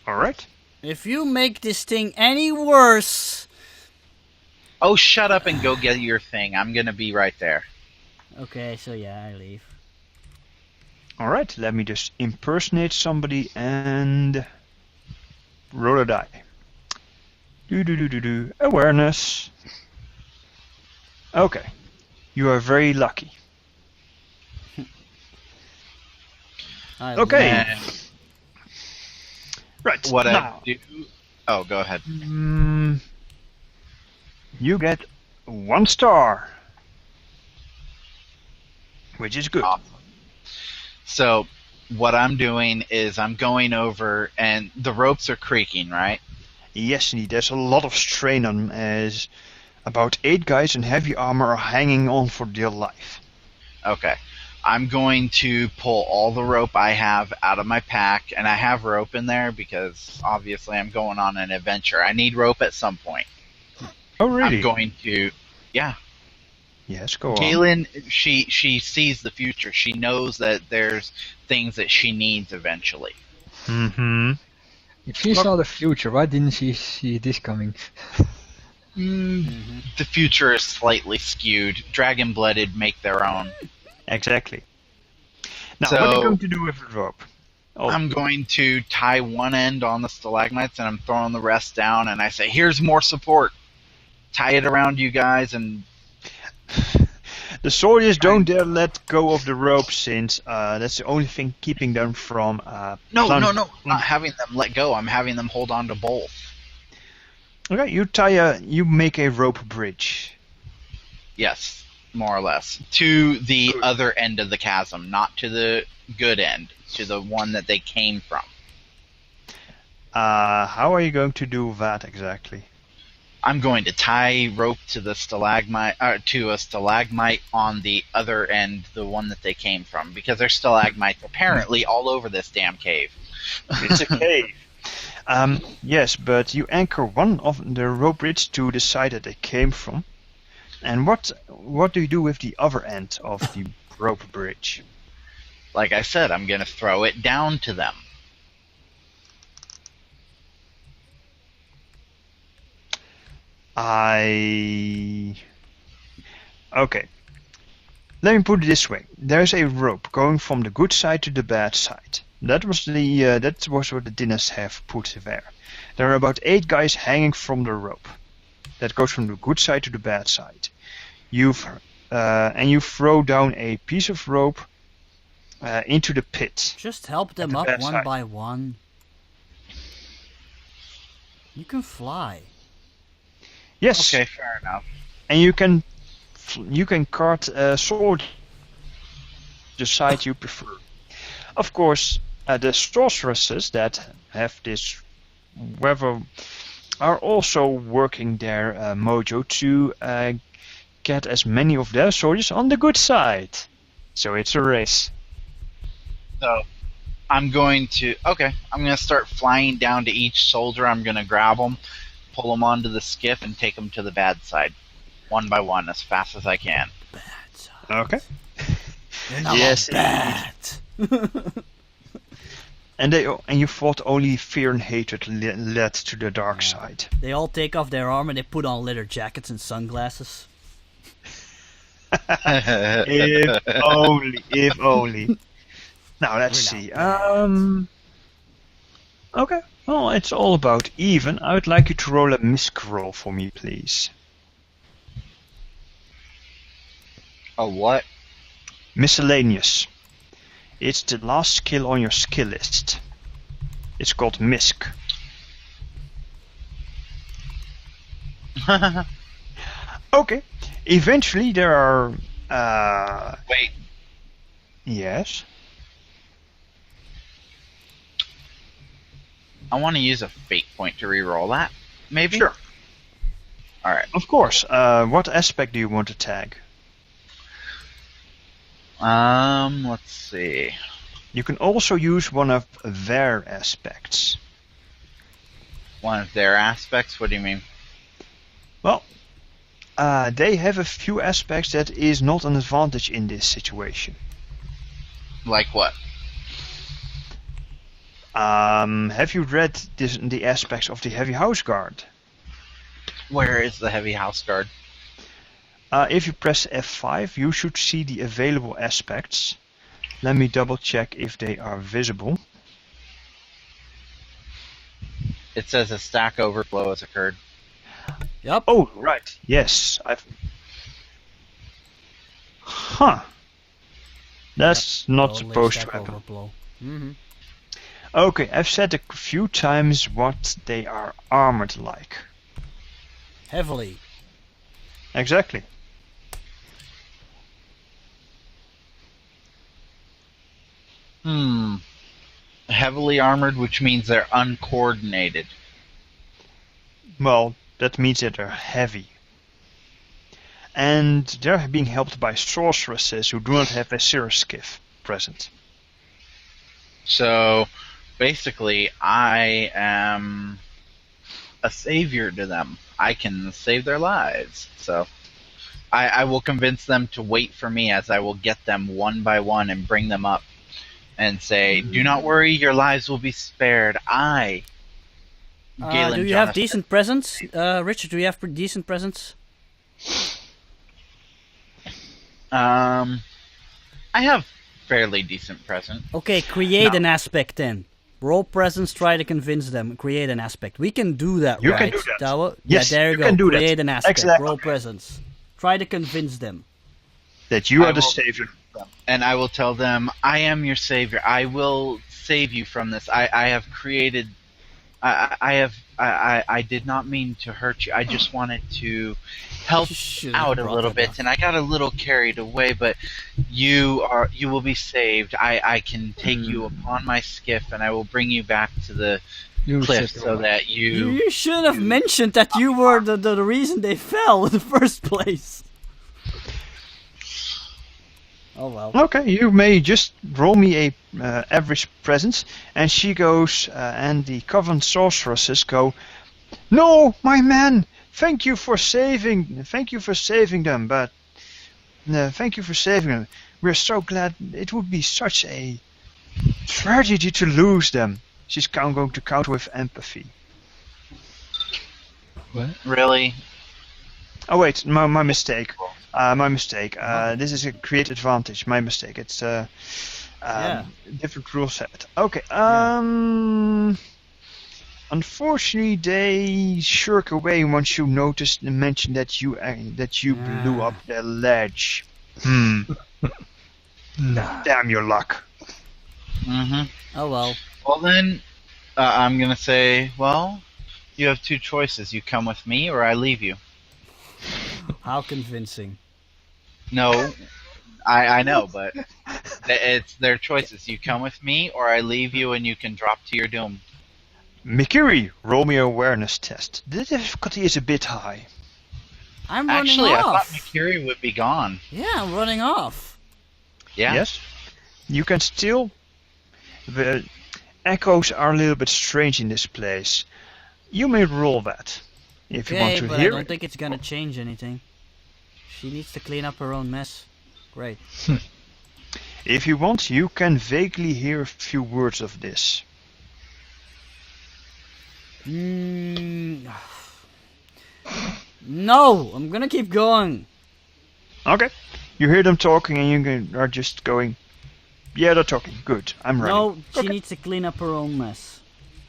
Alright. If you make this thing any worse... Oh, shut up and go get your thing. I'm gonna be right there. Okay, so yeah, I leave. Alright, let me just impersonate somebody and roll a die. Awareness. Okay. You are very lucky. Okay. And Right. what now, I do... Oh, go ahead. you get 1 star. Which is good. Awesome. So, what I'm doing is I'm going over, and the ropes are creaking, right? Yes, indeed. There's a lot of strain on them as about 8 guys in heavy armor are hanging on for dear life. Okay. I'm going to pull all the rope I have out of my pack, and I have rope in there because obviously I'm going on an adventure. I need rope at some point. Oh, really? I'm going to... Yeah. Yes, go on. Gailen, she sees the future. She knows that there's things that she needs eventually. Mm-hmm. If she saw the future, why didn't she see this coming? The future is slightly skewed. Dragon-blooded make their own. Exactly. Now, So- what are you going to do with the rope? Oh, I'm going to tie one end on the stalagmites, and I'm throwing the rest down, and I say, here's more support. Tie it around you guys, and... the soldiers don't dare let go of the rope since that's the only thing keeping them from... No, I'm not having them let go. I'm having them hold on to both. Okay, you make a rope bridge. Yes, more or less. To the Good. other end of the chasm, not to the good end, to the one that they came from. How are you going to do that exactly? I'm going to tie rope to the to a stalagmite on the other end, the one that they came from, because there's stalagmites apparently all over this damn cave. It's a cave. Yes, but you anchor one of the rope bridge to the side that they came from. And what do you do with the other end of the rope bridge? Like I said, I'm going to throw it down to them. Okay. Let me put it this way. There's a rope going from the good side to the bad side. That was what the dinners have put there. There are about 8 guys hanging from the rope. That goes from the good side to the bad side. You throw down a piece of rope into the pit. Just help them the up bad one side. by one. You can fly. Yes. Okay, fair enough. And you can cart sword the side you prefer. Of course, the sorceresses that have this weather are also working their mojo to get as many of their soldiers on the good side. So it's a race. So, I'm going to start flying down to each soldier. I'm going to grab them, pull them onto the skiff, and take them to the bad side, one by one, as fast as I can. Bad side. Okay. They're not Yes, all bad. And you thought only fear and hatred led to the dark side. They all take off their armor and they put on leather jackets and sunglasses. If only. Now let's We're see. not Okay. Well, it's all about even. I would like you to roll a misc roll for me, please. A what? Miscellaneous. It's the last skill on your skill list. It's called misc. Okay. Eventually there are... Wait, Yes? I want to use a fate point to reroll that, maybe? Sure. Alright. Of course. What aspect do you want to tag? Let's see. You can also use one of their aspects. One of their aspects? What do you mean? Well, they have a few aspects that is not an advantage in this situation. Like what? Have you read the aspects of the Heavy House Guard? Where is the heavy house guard? If you press F5, you should see the available aspects. Let me double check if they are visible. It says a stack overflow has occurred. Yep. Oh, right. Yes. Huh. That's not Only supposed to stack happen. overflow. Mm-hmm. Okay, I've said a few times what they are armored like. Heavily. Exactly. Heavily armored, which means they're uncoordinated. Well, that means that they're heavy. And they're being helped by sorceresses who do not have a Skiff present. So, basically, I am a savior to them. I can save their lives. So, I will convince them to wait for me as I will get them one by one and bring them up and say, do not worry, your lives will be spared. Gailen Do you have decent presents? Richard, do you have decent presents? I have fairly decent present. Okay, create an aspect then. Roll presents, try to convince them. Create an aspect. We can do that, You right? can do that. Dawa? Yes, yeah, there you you go. can do that. Create an aspect. Exactly. Roll presents. Try to convince them. That you I are the will- savior. And I will tell them, I am your savior. I will save you from this. I have created. I did not mean to hurt you. I just wanted to help You shouldn't have out a brought little that bit, up. and I got a little carried away. But you will be saved. I can take you upon my skiff, and I will bring you back to the You cliff said so that you. You should have mentioned that you were the reason they fell in the first place. Oh well. Okay, you may just roll me a average presence, and she goes, and the Coven sorceresses go, "No, my man, thank you for saving them, but thank you for saving them. We're so glad. It would be such a tragedy to lose them." She's going to count with empathy. What? Really? Oh wait, my mistake. My mistake. This is a create advantage. My mistake. It's different rule set. Okay. Unfortunately, they shirk away once you noticed and mentioned that you blew up their ledge. Nah. Damn your luck. Mm-hmm. Oh well. Well then, I'm gonna say, well, you have two choices. You come with me, or I leave you. How convincing. No, I know, but it's their choices. You come with me, or I leave you, and you can drop to your doom. Mikiri, roll me an awareness test. The difficulty is a bit high. I'm running Actually, I thought off. Mikiri would be gone. Yeah, I'm running off. Yeah. Yes? You can still... The echoes are a little bit strange in this place. You may roll that. If you want Okay, to but I hear don't it. think it's gonna change anything. She needs to clean up her own mess. Great. If you want, you can vaguely hear a few words of this. No, I'm gonna keep going. Okay. You hear them talking and you are just going, yeah, they're talking. Good, I'm ready. No, she Okay. needs to clean up her own mess.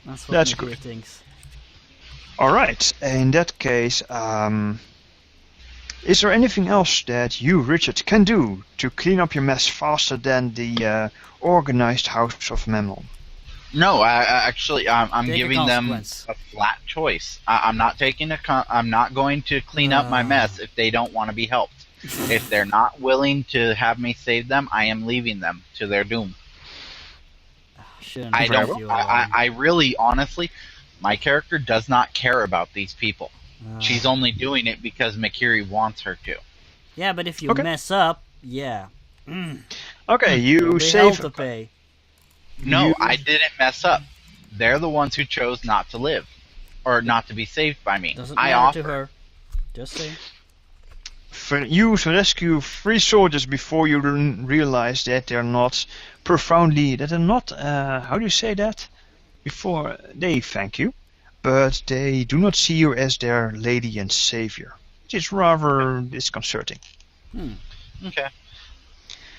That's what That's Mikiri good. thinks. Alright, in that case, is there anything else that you, Richard, can do to clean up your mess faster than the organized House of Memnon? No, I'm Take a giving them consequence. a flat choice. I'm not taking I'm not going to clean up my mess if they don't want to be helped. If they're not willing to have me save them, I am leaving them to their doom. Shouldn't I have don't. left you alone. I really, honestly, my character does not care about these people. She's only doing it because Mikiri wants her to. Yeah, but if you Okay. mess up, yeah. Okay, you There'll be hell save... to pay. No, You- I didn't mess up. They're the ones who chose not to live, or not to be saved by me. Doesn't I matter offer. to her. Just say. You rescue 3 soldiers before you realize that they're not profoundly... That they're not... how do you say that? Before they thank you, but they do not see you as their lady and savior, which is rather disconcerting. Okay.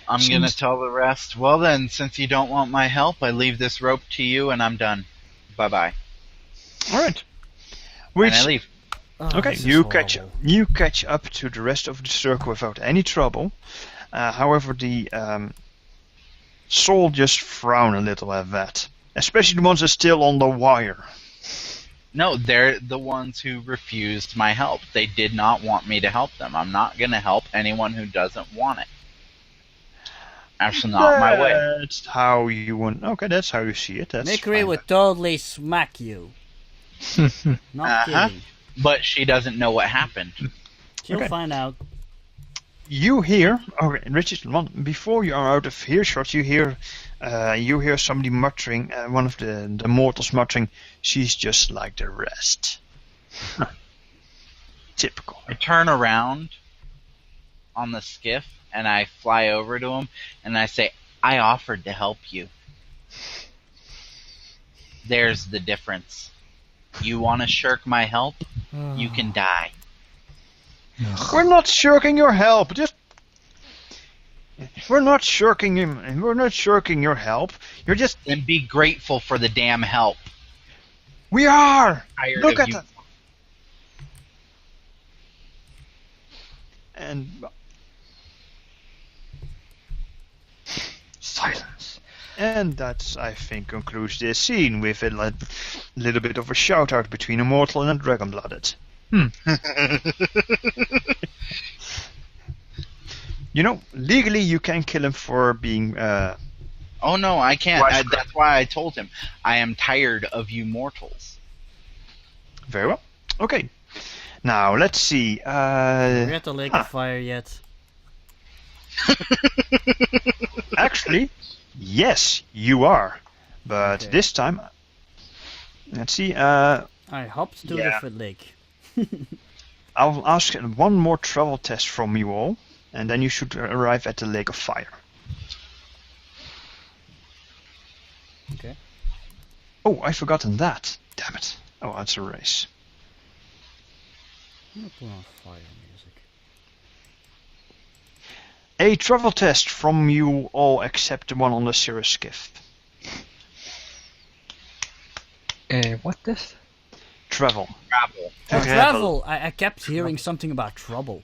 I'm Seems- gonna tell the rest. Well then, since you don't want my help, I leave this rope to you and I'm done. Bye-bye. All right. And Which I leave. Oh, okay, this is you catch horrible. up to the rest of the circle without any trouble. However, the soldiers frown a little at that, especially the ones that are still on the wire. No, they're the ones who refused my help. They did not want me to help them. I'm not gonna help anyone who doesn't want it. That's not my way. That's how you want. Okay, that's how you see it. That's Mickery fine. would totally smack you. Not Uh-huh. kidding. But she doesn't know what happened. She'll Okay. find out. You hear, Richard, before you are out of earshot, you hear somebody muttering, one of the mortals muttering, "She's just like the rest." Typical. I turn around on the skiff and I fly over to him and I say, I offered to help you. There's the difference. You want to shirk my help? You can die. We're not shirking your help. We're not shirking him. We're not shirking your help. You're just. Then be grateful for the damn help. We are. Tired Look of at you. that. And silence. And that, I think, concludes this scene with a little bit of a shout out between a mortal and a dragon blooded. You know, legally you can kill him for being. Oh no, I can't. Why- That's why I told him. I am tired of you mortals. Very well. Okay. Now let's see. Are we at the Lake of Fire yet? Actually, yes, you are. But Okay. this time, let's see. I hopped to Yeah. the lake. I'll ask one more travel test from you all, and then you should arrive at the Lake of Fire. Okay. Oh, I've forgotten that. Damn it. Oh, it's a race. I'm gonna put on fire music. A travel test from you all except the one on the Cirrus skiff. What this? Travel. Travel. Okay. Travel! I kept hearing something about trouble.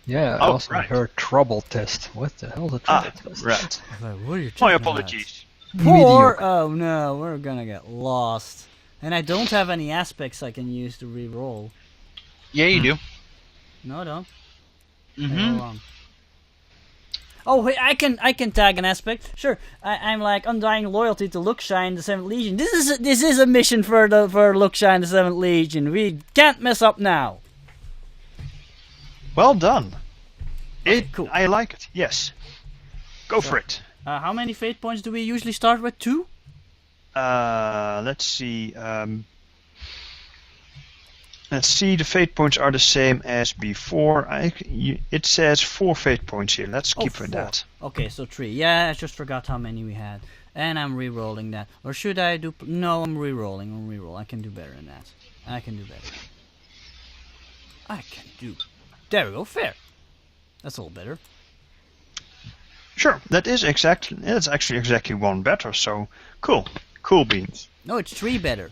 Yeah, I Oh, also right. heard trouble test. What the hell is a trouble test? Right. I was like, what are you talking My about? apologies. Poor! Mediocre. Oh no, we're gonna get lost. And I don't have any aspects I can use to re-roll. Yeah, you do. No, I don't. Mm-hmm. Hold on. Oh wait, I can tag an aspect. Sure, I'm like undying loyalty to Lookshine, the Seventh Legion. This is a mission for Lookshine, the Seventh Legion. We can't mess up now. Well done. Cool. I like it. Yes. Go for it. How many fate points do we usually start with? 2? Let's see. Let's see. The fate points are the same as before. It says 4 fate points here. Let's keep with 4. that. Okay, so 3. Yeah, I just forgot how many we had. And I'm re-rolling that. Or should I do... No, I'm re-rolling. I can do better than that. I can do better. There we go, fair. That's all better. Sure. That's actually exactly 1 better. So cool. Cool beans. No, it's 3 better.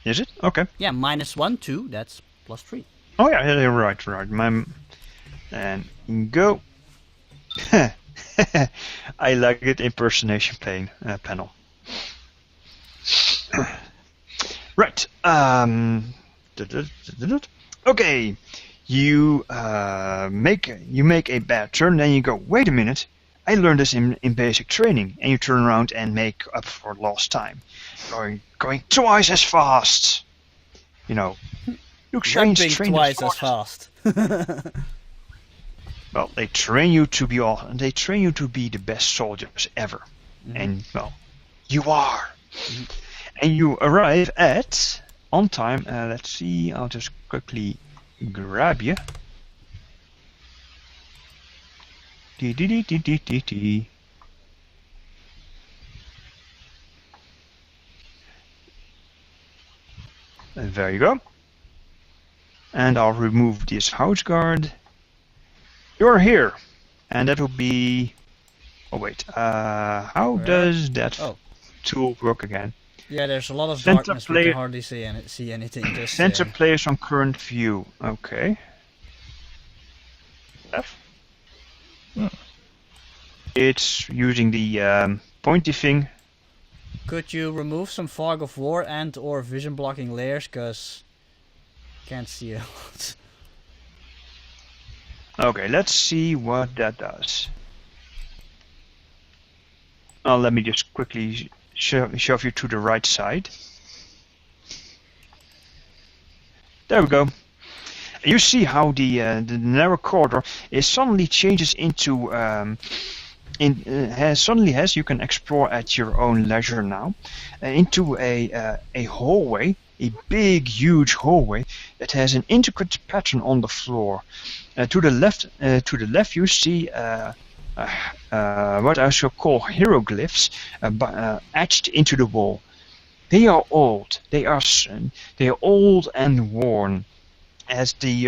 Is it? Okay. Yeah, -1, 2. That's +3. Oh yeah, you're right. And go. I like it. Impersonation panel. Right. Okay. You make a bad turn, then you go, wait a minute, I learned this in basic training, and you turn around and make up for lost time. Going twice as fast. You know, Luke Shane's Jumping trained twice us as fast. Well, they train you to be the best soldiers ever. And well, you are. And you arrive at on time. Let's see, I'll just quickly grab you. There you go. And I'll remove this house guard. You're here. And that will be... Oh wait, how Where? does that Oh. tool work again? Yeah, there's a lot of Center darkness. We player- can hardly see anything. Just Center saying. players on current view. Okay. Left. It's using the pointy thing. Could you remove some fog of war and or vision blocking layers? Cause can't see a lot. Okay, let's see what that does. Oh, let me just quickly shove you to the right side. There we go. You see how the narrow corridor is suddenly changes into suddenly has you can explore at your own leisure now into a hallway, a big huge hallway that has an intricate pattern on the floor. To the left you see what I shall call hieroglyphs etched into the wall. They are old. They are old and worn. As the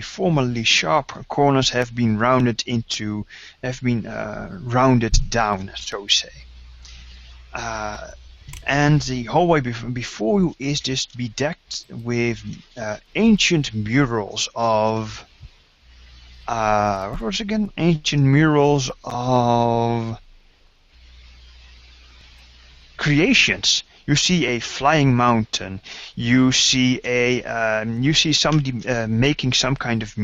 formerly sharp corners have been rounded down, so to say. And the hallway before you is just bedecked with ancient murals of what was it again? Ancient murals of creations. You see a flying mountain. You see somebody making some kind of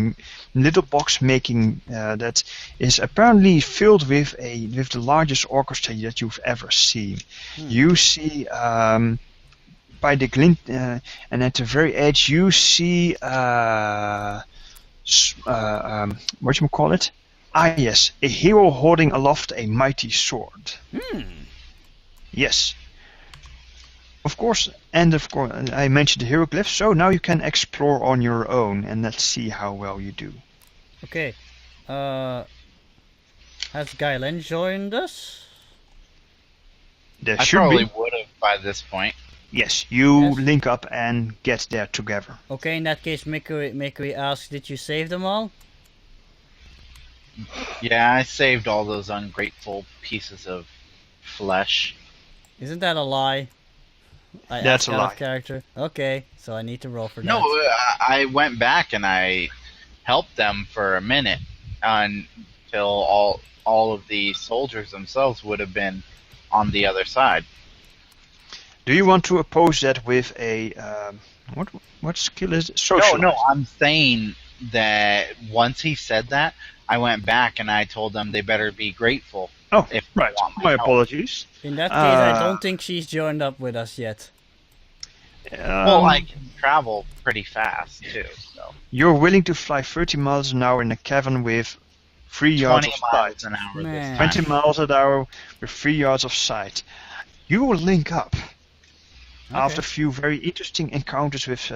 little box making that is apparently filled with the largest orchestra that you've ever seen. You see by the glint and at the very edge you see what you call it? Ah yes, a hero holding aloft a mighty sword. Yes. Of course, I mentioned the hieroglyphs, so now you can explore on your own, and let's see how well you do. Okay. Has Gailen joined us? There I should probably be. would have by this point. Yes, you Yes. link up and get there together. Okay, in that case, Mikuy asks, did you save them all? Yeah, I saved all those ungrateful pieces of flesh. Isn't that a lie? That's asked a out of lie. character. Okay, so I need to roll for No, that. I went back and I helped them for a minute until all of the soldiers themselves would have been on the other side. Do you want to oppose that with a what skill is it? Social. No, I'm saying that once he said that, I went back and I told them they better be grateful. Oh, If right. you want my My help. apologies. In that case, I Uh, don't think she's joined up with us yet. Well, I can travel pretty fast too, so You're willing to fly 30 miles an hour in a cavern with 3 yards 20 of miles sight. an hour Man. this time. 20 miles an hour with 3 yards of sight. You will link up after a few very interesting encounters with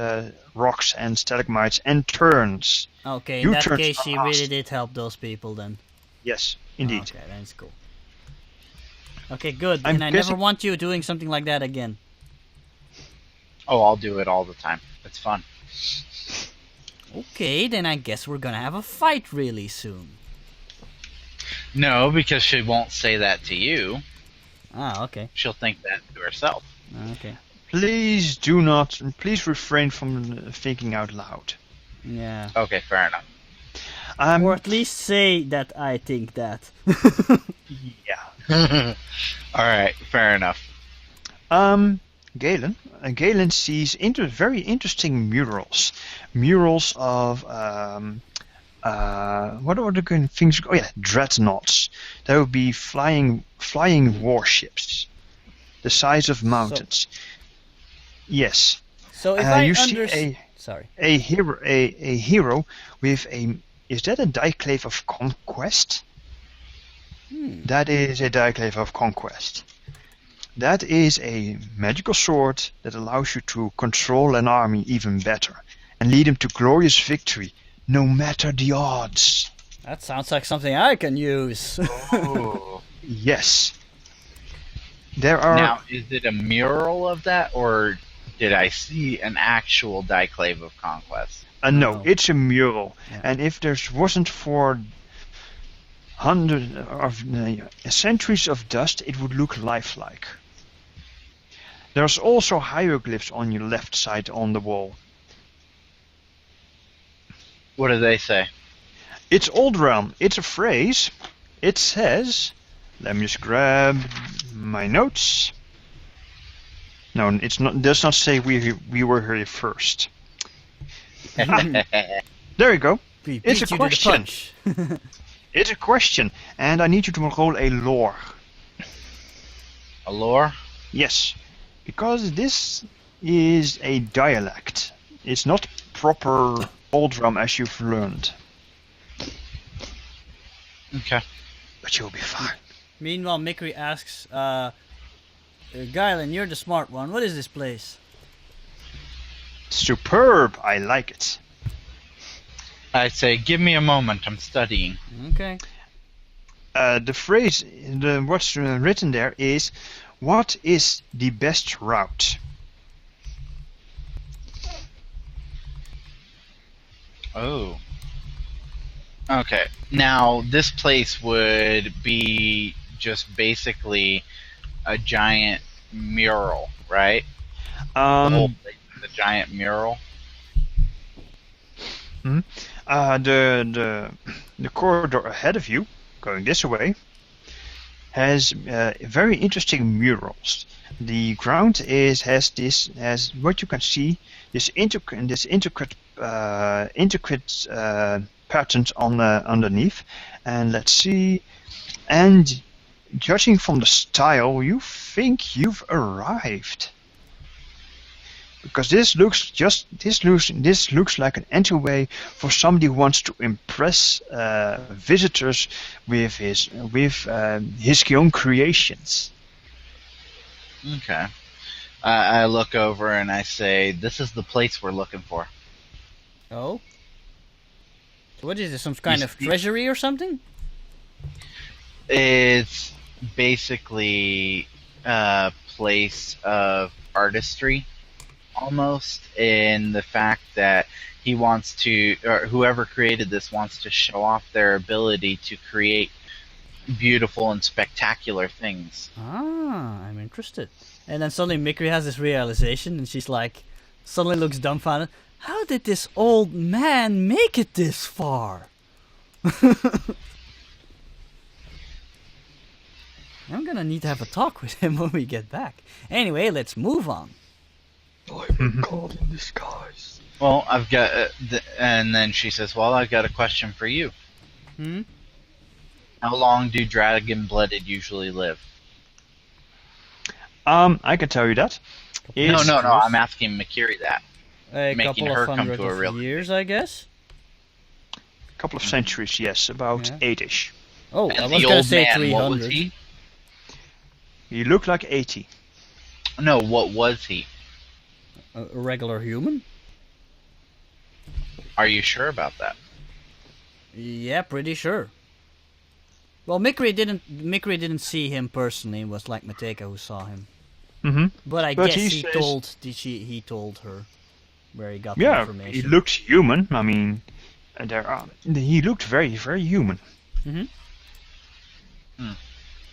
rocks and stalagmites and turns. Okay, in You that turned case, she fast. really did help those people then. Yes, indeed. Okay, that's cool. Okay, good. I'm and I guessing- never want you doing something like that again. Oh, I'll do it all the time. It's fun. Okay, then I guess we're gonna have a fight really soon. No, because she won't say that to you. Ah, okay. She'll think that to herself. Okay. Please refrain from thinking out loud. Yeah. Okay, fair enough. Or at least say that I think that. Yeah. Alright, fair enough. Gailen sees very interesting murals. Murals of what are the kind of things? Oh yeah, dreadnoughts. That would be flying warships, the size of mountains. Yes. So if You see understand... Sorry. a hero with a. Is that a Diclave of Conquest? That is a Diclave of Conquest. That is a magical sword that allows you to control an army even better and lead them to glorious victory, no matter the odds. That sounds like something I can use. Oh. Yes. There are Now, is it a mural of that, or did I see an actual Diclave of Conquest? no, No. it's a mural, Yeah. and if there wasn't for hundreds of centuries of dust, it would look lifelike. There's also hieroglyphs on your left side on the wall. What do they say? It's Old Realm. It's a phrase. It says, let me just grab my notes. No, it's not. Does not say we were here first. There you go. We It's beat a you to the question. punch. It's a question, and I need you to roll a lore. A lore? Yes, because this is a dialect. It's not proper Old Realm as you've learned, Okay. but you'll be fine. Meanwhile, Mikri asks, Gailen, you're the smart one. What is this place? Superb. I like it. I say, give me a moment, I'm studying. Okay. The phrase, what's written there is, what is the best route? Oh. Okay. Now, this place would be just basically a giant mural, right? The whole place is a giant mural. The corridor ahead of you, going this way, has very interesting murals. The ground has what you can see this intricate patterns on underneath, and let's see. And judging from the style, you think you've arrived. Because this looks like an entryway for somebody who wants to impress visitors with his own creations. Okay. I look over and I say, this is the place we're looking for. Oh? What is this, some kind You of see- treasury or something? It's basically a place of artistry, almost, in the fact that he wants to, or whoever created this wants to show off their ability to create beautiful and spectacular things. Ah, I'm interested. And then suddenly Mikri has this realization and she's like, suddenly looks dumbfounded. How did this old man make it this far? I'm gonna need to have a talk with him when we get back. Anyway, let's move on. I'm God in disguise. Well, I've got, and then she says, well, I've got a question for you. Hmm? How long do dragon-blooded usually live? I can tell you that. No, It's I'm asking Makiri that. A Making couple her of come hundred to a of real years, I guess. a couple of centuries, yes, about Yeah. 8-ish. Oh, And I was the gonna old say man, what was 300. he? He looked like 80. No, what was he? A regular human? Are you sure about that? Yeah, pretty sure. Well, Mikri didn't see him personally. It was like Mateka who saw him. Mm-hmm. But I But guess he says- he told her where he got the Yeah, information. he looked human. I mean, he looked very, very human. Mhm.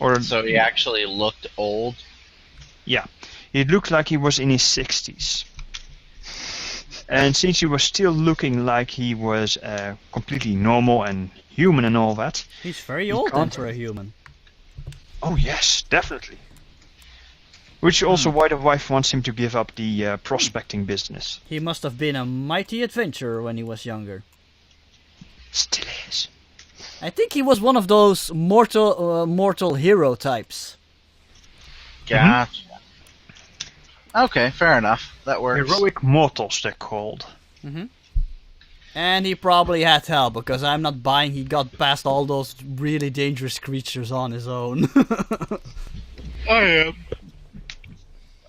Or So he actually looked old? yeah, he looked like he was in his 60s. And since he was still looking like he was completely normal and human and all that, He's very He old then can't- for a human. oh yes, definitely. Which is also why the wife wants him to give up the prospecting business. He must have been a mighty adventurer when he was younger. Still is. I think he was one of those mortal hero types. Gotcha. Okay, fair enough. That works. Heroic mortals, they're called. And he probably had help, because I'm not buying he got past all those really dangerous creatures on his own. I am.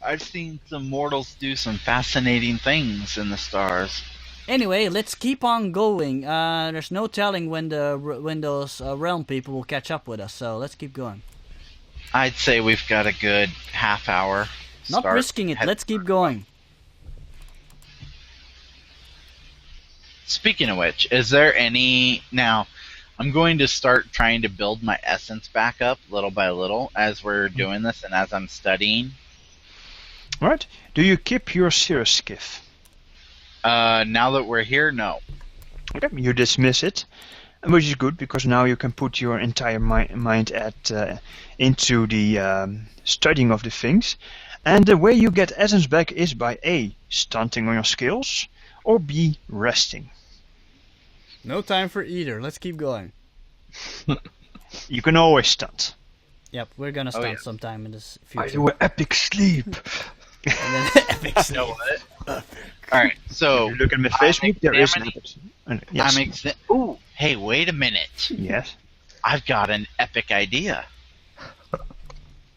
I've seen some mortals do some fascinating things in the stars. Anyway, let's keep on going. There's no telling when those realm people will catch up with us, so let's keep going. I'd say we've got a good half hour. Not start. risking it. Let's keep going. Speaking of which, is there any... Now, I'm going to start trying to build my essence back up little by little as we're doing this and as I'm studying. Right? Do you keep your Cirrus skiff? Now that we're here, no. Okay, you dismiss it, which is good because now you can put your entire mind into the studying of the things. And the way you get essence back is by A, stunting on your skills, or B, resting. No time for either. Let's keep going. You can always stunt. Yep, we're gonna stunt sometime in this I future. do an epic sleep. And then epic You sleep. know what? Alright, so... If you look at my Facebook, there is an examining- epic. Yes. Ooh, hey, wait a minute. Yes. I've got an epic idea.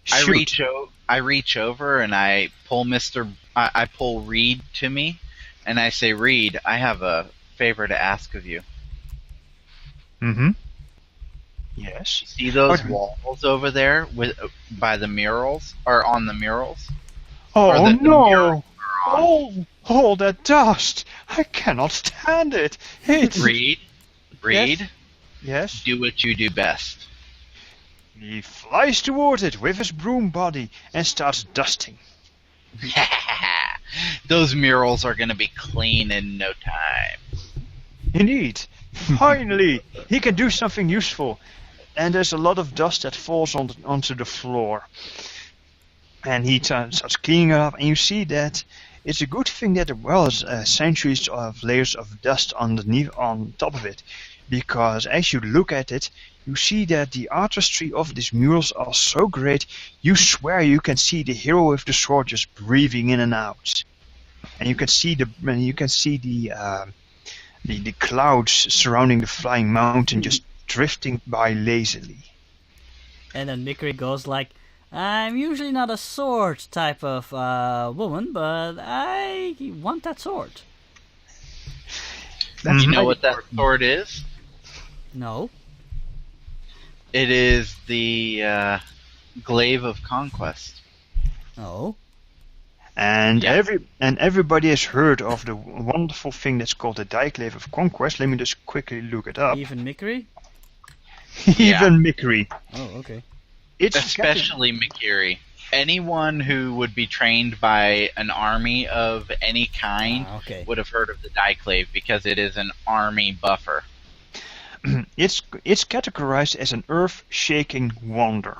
Shoot. I reach over and I pull I pull Reed to me, and I say, Reed, I have a favor to ask of you. Mm-hmm. Yes. See those Okay. walls over there by the murals, or on the murals? Oh Or the no! murals are on. Oh, that dust! I cannot stand it. It's Reed, Yes. do what you do best. He flies toward it with his broom body and starts dusting. Those murals are going to be clean in no time. Indeed. Finally, he can do something useful. And there's a lot of dust that falls onto the floor. And he starts cleaning it up, and you see that it's a good thing that there was centuries of layers of dust on top of it. Because as you look at it, you see that the artistry of these murals are so great, you swear you can see the hero with the sword just breathing in and out. And you can see the clouds surrounding the flying mountain just drifting by lazily. And then Mikri goes like, I'm usually not a sword type of woman, but I want that sword. That's You know mighty what that important. sword is? No. It is the Glaive of Conquest. No. And Yeah. everybody has heard of the wonderful thing that's called the Diglaive of Conquest. Let me just quickly look it up. Even Mikri? Even Mikri. Oh, okay. It's Especially Mikiri. Anyone who would be trained by an army of any kind Okay. would have heard of the Diglaive because it is an army buffer. it's categorized as an earth-shaking wonder.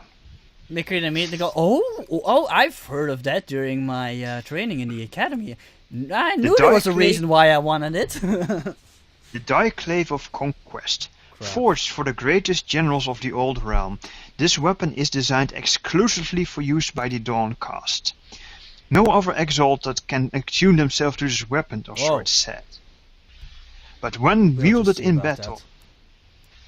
Mikri immediately go, oh, I've heard of that during my training in the academy. I knew there was a Diglaive- reason why I wanted it. The Diglaive of Conquest. Crap. Forged for the greatest generals of the old realm, this weapon is designed exclusively for use by the Dawn caste. No other Exalted can attune themselves to this weapon, or so Whoa. it's said. But when We'll wielded just see in about battle, that.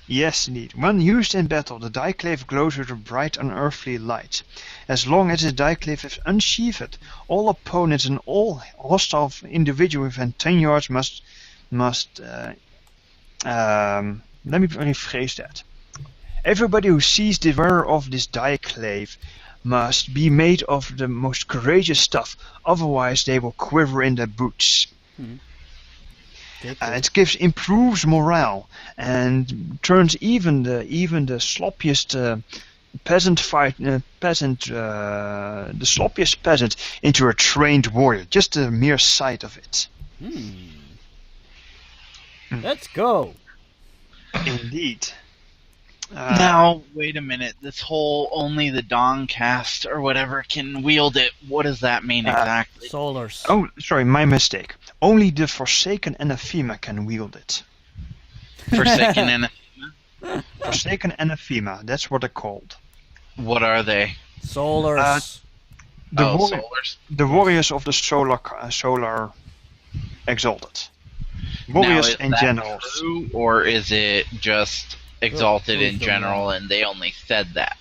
yes indeed, when used in battle, the Diglaive glows with a bright unearthly light. As long as the Diglaive is unsheathed, all opponents and all hostile individuals within 10 yards must let me rephrase that. Everybody who sees the wearer of this Diglaive must be made of the most courageous stuff, otherwise they will quiver in their boots. Okay, cool. It improves morale and turns even the sloppiest the sloppiest peasant into a trained warrior. Just the mere sight of it. Let's go. Indeed. Now, wait a minute. This whole only the Dawn caste or whatever can wield it. What does that mean exactly? Solars. Oh, sorry, my mistake. Only the Forsaken Anathema can wield it. Forsaken and Forsaken Anathema, that's what they're called. what are they? Solars. The, Oh, warri- solars. the warriors of the solar Exalted. Warriors Now, is in that general. true, or is it just Exalted Prove in them general wrong. and they only said that?